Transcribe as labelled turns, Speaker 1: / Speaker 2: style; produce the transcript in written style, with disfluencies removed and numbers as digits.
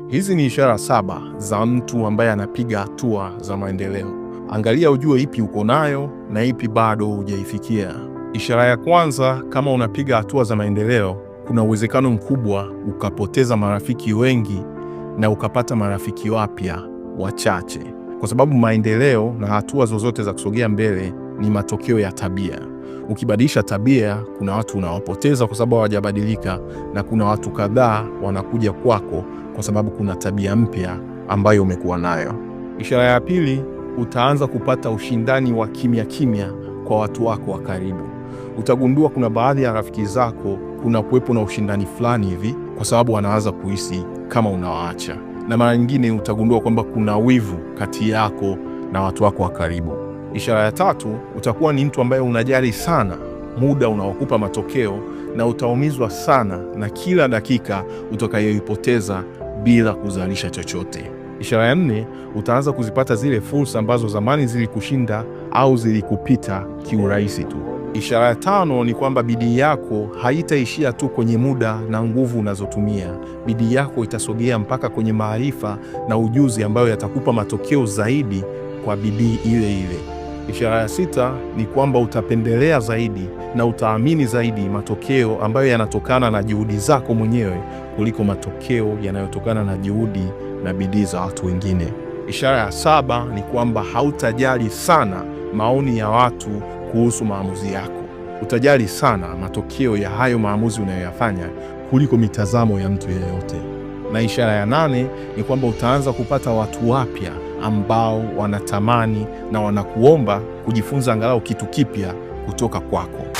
Speaker 1: Hizi ni ishara 7 za mtu ambaye anapiga hatua za maendeleo. Angalia ujue ipi uko nayo na ipi bado hujaifikia. Ishara ya kwanza, kama unapiga hatua za maendeleo, kuna uwezekano mkubwa ukapoteza marafiki wengi na ukapata marafiki wapya wachache, kwa sababu maendeleo na hatua zozote za kusogea mbele ni matokeo ya tabia. Ukibadilisha tabia, kuna watu unawapoteza kwa sababu hawajabadilika, na kuna watu kadhaa wanakuja kwako kwa sababu kuna tabia mpya ambayo umekuwa nayo. Ishara ya pili, utaanza kupata ushindani wa kimya kimya kwa watu wako wa karibu. Utagundua kuna baadhi ya rafiki zako kuna kuwepo na ushindani fulani hivi kwa sababu wanaanza kuhisi kama unawaacha, na mara nyingine utagundua kwamba kuna wivu kati yako na watu wako wa karibu. Ishara ya tatu, utakuwa ni mtu ambaye unajali sana muda unaokupa matokeo, na utaumizwa sana na kila dakika utakayoipoteza bila kuzalisha chochote. Ishara ya nne, utaanza kuzipata zile fursa ambazo zamani zilikushinda au zilikupita kiurahisi tu. Ishara ya tano ni kwamba bidii yako haitaishia tu kwenye muda na nguvu unazotumia. Bidii yako itasogea mpaka kwenye maarifa na ujuzi ambayo yatakupa matokeo zaidi kwa bidii ile ile. Ishara ya sita ni kwamba utapendelea zaidi na utaamini zaidi matokeo ambayo yanatokana na juhudi zako mwenyewe kuliko matokeo yanayotokana na juhudi na bidii za watu wengine. Ishara ya saba ni kwamba hautajali sana maoni ya watu kuhusu maamuzi yako. Utajali sana matokeo ya hayo maamuzi unayoyafanya kuliko mitazamo ya mtu yeyote. Na ishara ya nane ni kwamba utaanza kupata watu wapya ambao wanatamani na wanakuomba kujifunza angalau kitu kipya kutoka kwako.